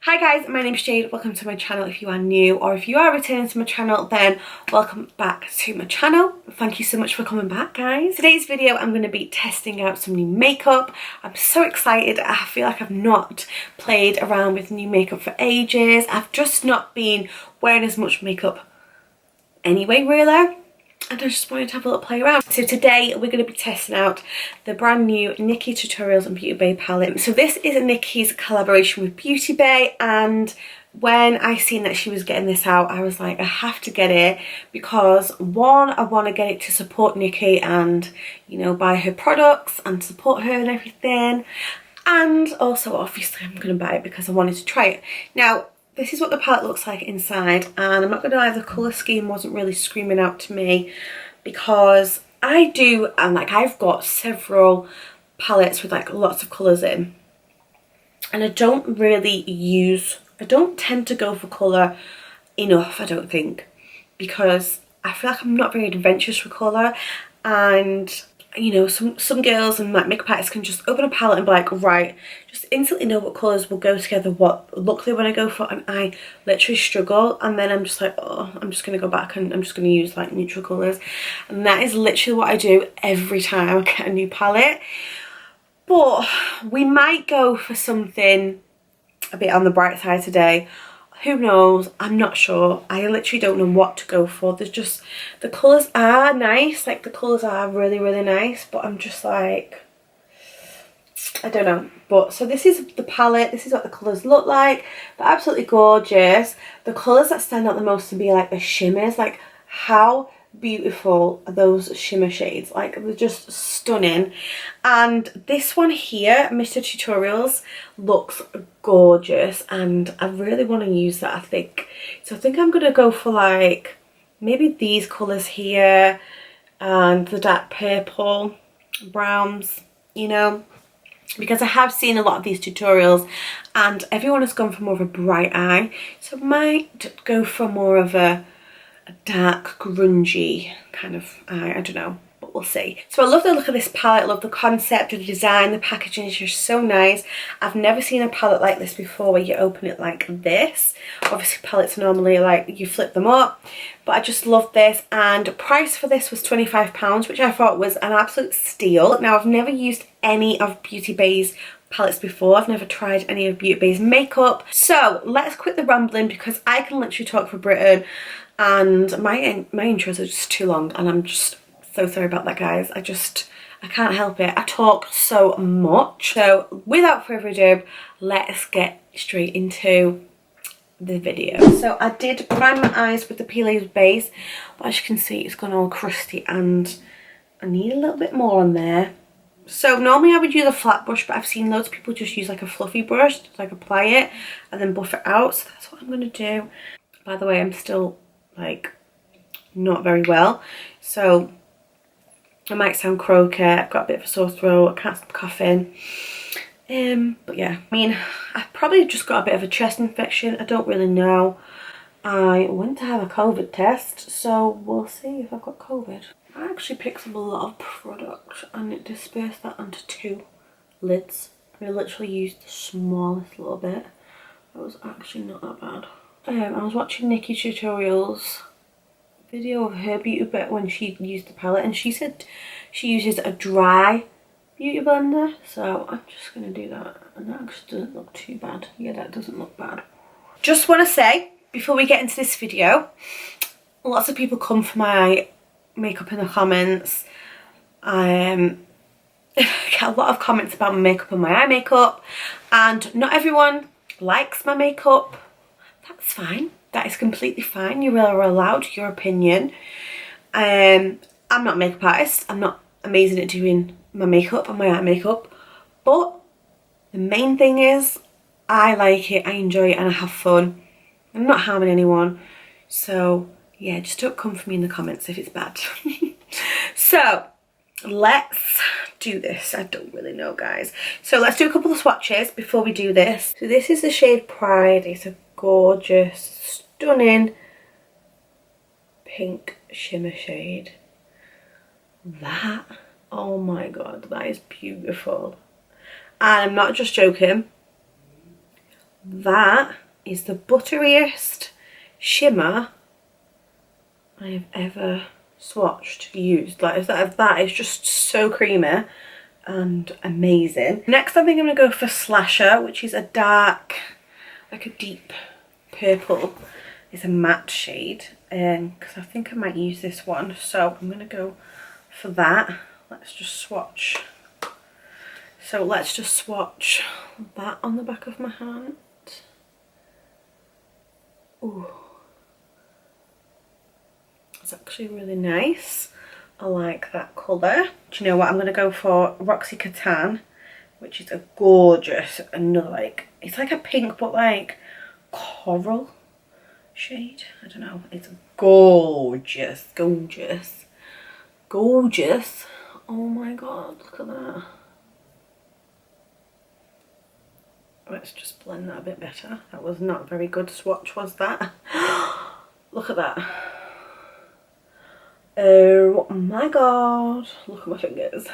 Hi guys, my name is Jade. Welcome to my channel if you are new, or if you are returning to my channel, then welcome back to my channel. Thank you so much for coming back, guys. Today's video I'm going to be testing out some new makeup. I'm so excited. I feel like I've not played around with new makeup for ages. I've just not been wearing as much makeup anyway, really. And I just wanted to have a little play around. So today we're going to be testing out the brand new Nikkie Tutorials and Beautybay palette. So this is Nikkie's collaboration with Beautybay, and when I seen that she was getting this out, I was like, I have to get it because one, I want to get it to support Nikkie and, you know, buy her products and support her and everything. And also obviously I'm going to buy it because I wanted to try it. Now, this is what the palette looks like inside, and I'm not going to lie, the colour scheme wasn't really screaming out to me because I've got several palettes with like lots of colours in, and I don't tend to go for colour enough, I don't think, because I feel like I'm not very adventurous with colour. And you know, some girls and like makeup artists can just open a palette and be like, right, just instantly know what colours will go together, what look they want to go for, and I literally struggle. And then I'm just like, oh, I'm just going to go back and I'm just going to use like neutral colours. And that is literally what I do every time I get a new palette. But we might go for something a bit on the bright side today. Who knows? I'm not sure. I literally don't know what to go for. There's just, the colours are nice, like the colours are really, really nice, but I'm just like, I don't know. But so this is the palette, this is what the colours look like. They're absolutely gorgeous. The colours that stand out the most to me are like the shimmers. Like, how beautiful are those shimmer shades? Like, they're just stunning. And this one here, Mr. Tutorials, looks gorgeous, and I really want to use that, I think. So I think I'm going to go for like maybe these colours here and the dark purple browns, you know, because I have seen a lot of these tutorials and everyone has gone for more of a bright eye, so I might go for more of a dark grungy kind of eye. I don't know, but we'll see. So I love the look of this palette. I love the concept, the design, the packaging is just so nice. I've never seen a palette like this before where you open it like this. Obviously palettes normally like you flip them up, but I just love this. And price for this was £25, which I thought was an absolute steal. Now, I've never used any of Beautybay's palettes before. I've never tried any of Beautybay's makeup. So let's quit the rambling because I can literally talk for Britain, and my intros are just too long, and I'm just so sorry about that, guys. I can't help it. I talk so much. So without further ado, let's get straight into the video. So I did prime my eyes with the Beautybay base, but as you can see, it's gone all crusty and I need a little bit more on there. So normally I would use a flat brush, but I've seen loads of people just use like a fluffy brush to like apply it and then buff it out. So that's what I'm going to do. By the way, I'm still like not very well, so I might sound croaky. I've got a bit of a sore throat, I can't stop coughing. But yeah, I mean, I've probably just got a bit of a chest infection. I don't really know. I went to have a COVID test, so we'll see if I've got COVID. I actually picked up a lot of product and it dispersed that onto 2 lids. I literally used the smallest little bit. That was actually not that bad. I was watching Nikkie Tutorials video of her beauty bit when she used the palette, and she said she uses a dry beauty blender, so I'm just going to do that, and that actually doesn't look too bad. Yeah, that doesn't look bad. Just want to say, before we get into this video, lots of people come for my makeup in the comments. I get a lot of comments about my makeup and my eye makeup, and not everyone likes my makeup. That's fine. That is completely fine. You are allowed your opinion. I'm not a makeup artist. I'm not amazing at doing my makeup and my eye makeup. But the main thing is I like it, I enjoy it, and I have fun. I'm not harming anyone. So yeah, just don't come for me in the comments if it's bad. So let's do this. I don't really know, guys. So let's do a couple of swatches before we do this. So this is the shade Pride. It's a gorgeous, stunning pink shimmer shade. That Oh my god, that is beautiful. And I'm not just joking. That is the butteriest shimmer I have ever swatched, used. Like that is just so creamy and amazing. Next I think I'm gonna go for Slasher, which is a dark, like a deep purple. It's a matte shade, because I think I might use this one, so I'm gonna go for that. Let's just swatch. So let's just swatch that on the back of my hand. Ooh, it's actually really nice. I like that colour. Do you know what? I'm going to go for Roxy Catan, which is a gorgeous, another like, it's like a pink but like coral shade. I don't know. It's gorgeous, gorgeous, gorgeous. Oh my god, look at that. Let's just blend that a bit better. That was not a very good swatch, was that? Look at that. Oh my god. Look at my fingers.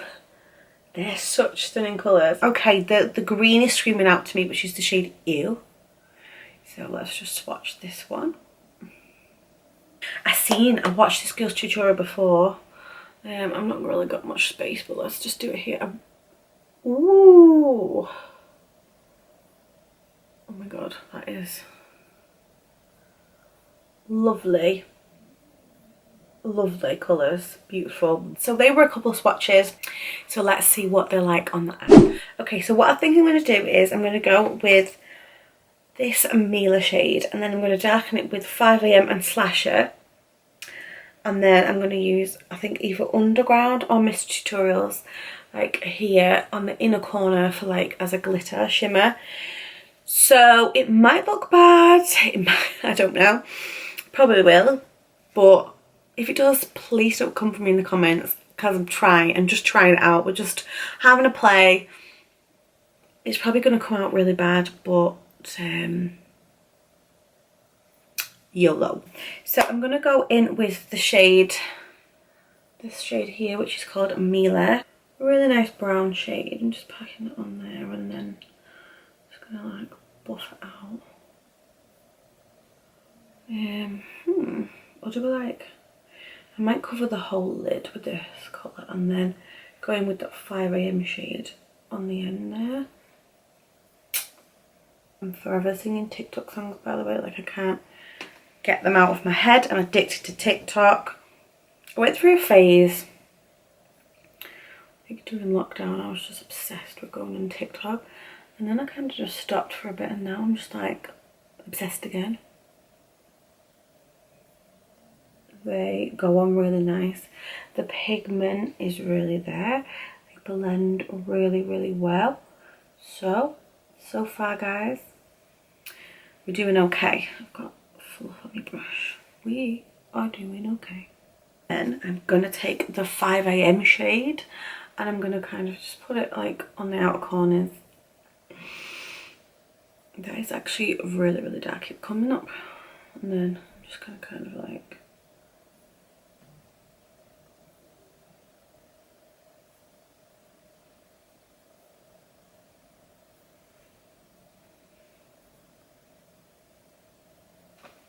They're such stunning colours. Okay, the green is screaming out to me, which is the shade Ew. So let's just swatch this one. I watched this girl's tutorial before. I've not really got much space, but let's just do it here. Ooh. Oh my god, that is lovely. Lovely colours, beautiful. So they were a couple of swatches, so let's see what they're like on the app. Okay, so what I think I'm going to do is I'm going to go with this Mila shade, and then I'm going to darken it with 5am and Slasher, and then I'm going to use, I think, either Underground or Mist Tutorials, like here on the inner corner for like as a glitter shimmer. So it might look bad, it might, I don't know, probably will, but if it does, please don't come for me in the comments, because I'm just trying it out. We're just having a play. It's probably going to come out really bad, but YOLO. So I'm going to go in with the shade, this shade here, which is called Mila. A really nice brown shade. I'm just packing it on there, and then just going to like buff it out. Or do I like, I might cover the whole lid with this colour and then go in with that 5am shade on the end there. I'm forever singing TikTok songs, by the way, like I can't get them out of my head. I'm addicted to TikTok. I went through a phase, I think during lockdown, I was just obsessed with going on TikTok, and then I kind of just stopped for a bit, and now I'm just like obsessed again. They go on really nice. The pigment is really there. They blend really, really well. So far, guys, we're doing okay. I've got fluff on my brush. We are doing okay. Then I'm gonna take the 5am shade, and I'm gonna kind of just put it like on the outer corners. That is actually really, really dark. Keep coming up, and then I'm just gonna kind of like,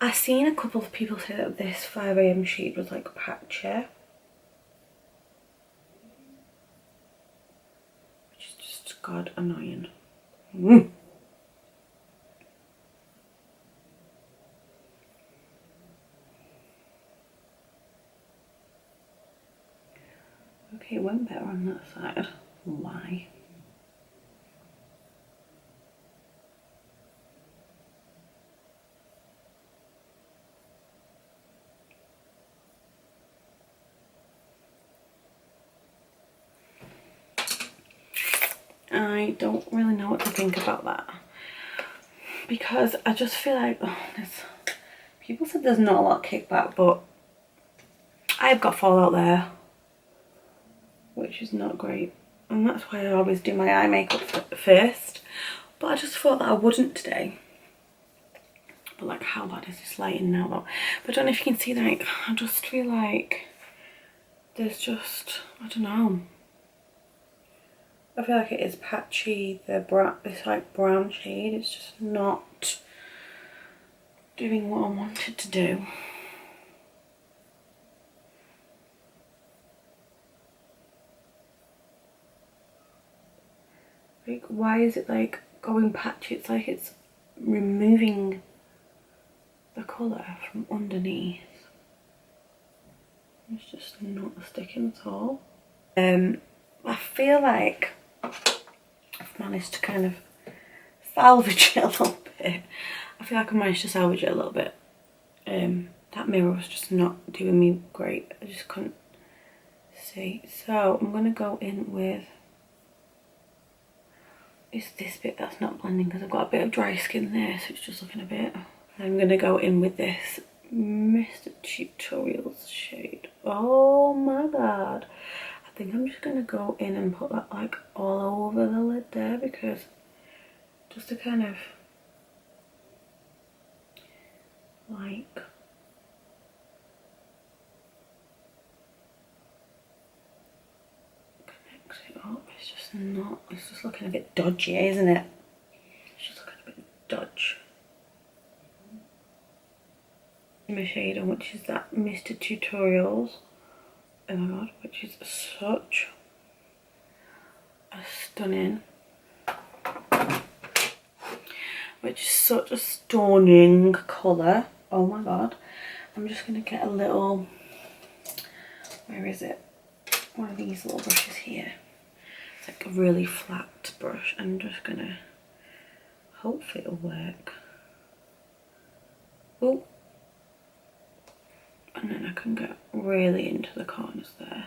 I've seen a couple of people say that this 5am shade was like patchy, which is just god annoying. Okay, it went better on that side. Why? I don't really know what to think about that, because I just feel like, oh, people said there's not a lot of kickback, but I've got fallout there, which is not great, and that's why I always do my eye makeup first, but I just thought that I wouldn't today. But like, how bad is this lighting now though? But I don't know if you can see, like, I just feel like there's just, I don't know, I feel like it is patchy. This like brown shade, it's just not doing what I wanted to do. Like, why is it like going patchy? It's like it's removing the colour from underneath. It's just not sticking at all. I feel like I've managed to kind of salvage it a little bit. I feel like I managed to salvage it a little bit. That mirror was just not doing me great. I just couldn't see. So I'm going to go in with, it's this bit that's not blending because I've got a bit of dry skin there, so it's just looking a bit. I'm going to go in with this Mr. Tutorials shade. Oh my god. I think I'm just going to go in and put that like all over the lid there, because just to kind of like connect it up. It's just not, it's just looking a bit dodgy, isn't it? It's just looking a bit dodgy. My shade on, which is that Mr. Tutorials. Oh my god, which is such a stunning, colour. Oh my god. I'm just gonna get a little, where is it? One of these little brushes here. It's like a really flat brush. I'm just gonna, hopefully it'll work. Oh. And then I can get really into the corners there.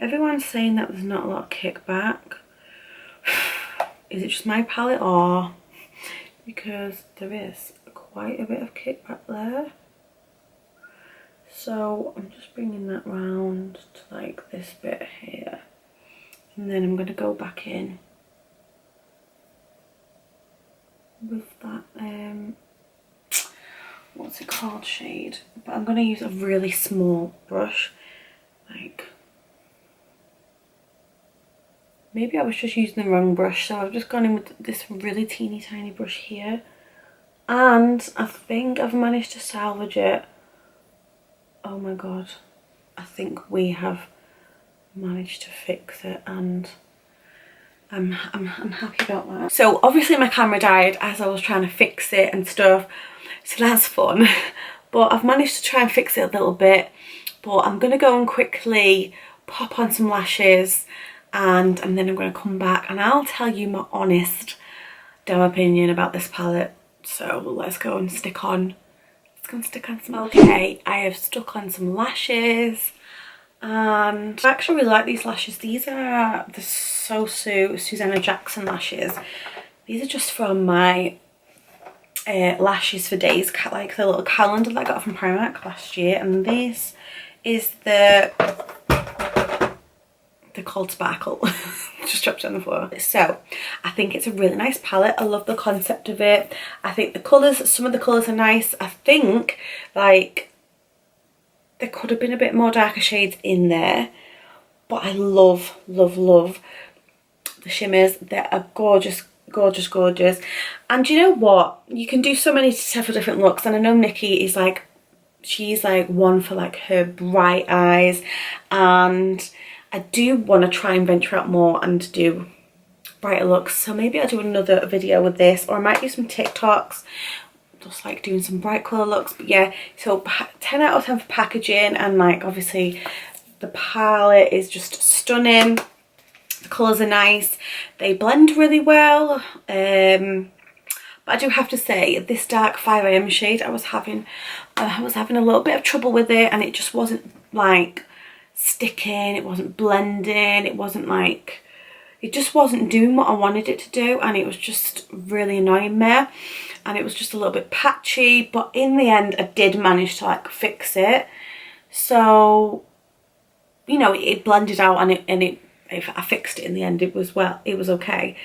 Everyone's saying that there's not a lot of kickback. Is it just my palette, or because there is quite a bit of kickback there? So I'm just bringing that round to like this bit here, and then I'm going to go back in with that what's it called, shade, but I'm going to use a really small brush. Like, maybe I was just using the wrong brush, so I've just gone in with this really teeny tiny brush here, and I think I've managed to salvage it. Oh my god, I think we have managed to fix it, and I'm happy about that. So obviously my camera died as I was trying to fix it and stuff, so that's fun. But I've managed to try and fix it a little bit. But I'm going to go and quickly pop on some lashes, and then I'm going to come back and I'll tell you my honest dumb opinion about this palette. So let's go and stick on some. Okay, I have stuck on some lashes. And I actually really like these lashes. These are the Susanna Jackson lashes. These are just from my Lashes for Days, like the little calendar that I got from Primark last year. And this is they're called Sparkle. Just dropped it on the floor. So I think it's a really nice palette. I love the concept of it. I think the colours, some of the colours are nice. I think like there could have been a bit more darker shades in there, but I love, love, love the shimmers. They are gorgeous, gorgeous, gorgeous. And you know what? You can do so many several different looks, and I know Nikki is like, she's like one for like her bright eyes, and I do want to try and venture out more and do brighter looks. So maybe I'll do another video with this, or I might do some TikToks just like doing some bright colour looks. But yeah, so 10 out of 10 for packaging, and like obviously the palette is just stunning. The colours are nice, they blend really well. But I do have to say, this dark 5am shade, I was having a little bit of trouble with it, and it just wasn't like sticking, it wasn't blending, it wasn't like, it just wasn't doing what I wanted it to do, and it was just really annoying me, and it was just a little bit patchy. But in the end I did manage to like fix it, so you know, it blended out, and I fixed it in the end. It was okay,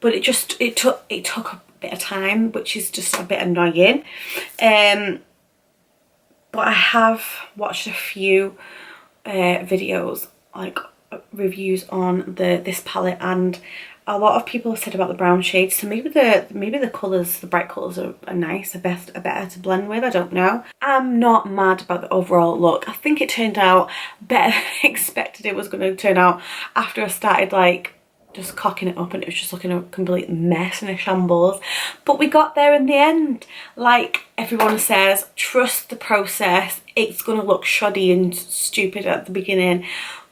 but it took a bit of time, which is just a bit annoying. But I have watched a few videos, like reviews on this palette, and a lot of people have said about the brown shades, so maybe the colours, the bright colours are nice, are better to blend with. I don't know. I'm not mad about the overall look. I think it turned out better than I expected it was going to turn out after I started like just cocking it up, and it was just looking a complete mess and a shambles. But we got there in the end. Like everyone says, trust the process. It's going to look shoddy and stupid at the beginning,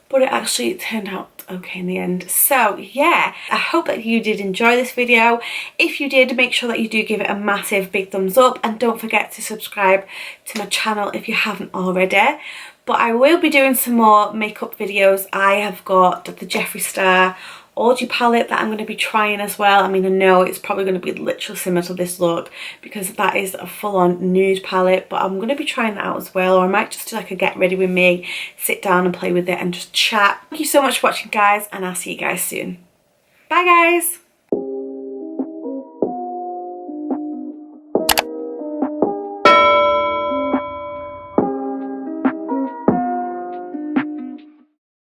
but it actually turned out okay in the end. So yeah, I hope that you did enjoy this video. If you did, make sure that you do give it a massive big thumbs up, and don't forget to subscribe to my channel if you haven't already. But I will be doing some more makeup videos. I have got the Jeffree Star Orgy palette that I'm going to be trying as well. I mean, I know it's probably going to be literally similar to this look because that is a full-on nude palette, but I'm going to be trying that out as well. Or I might just do like a get ready with me, sit down and play with it and just chat. Thank you so much for watching, guys, and I'll see you guys soon. Bye, guys.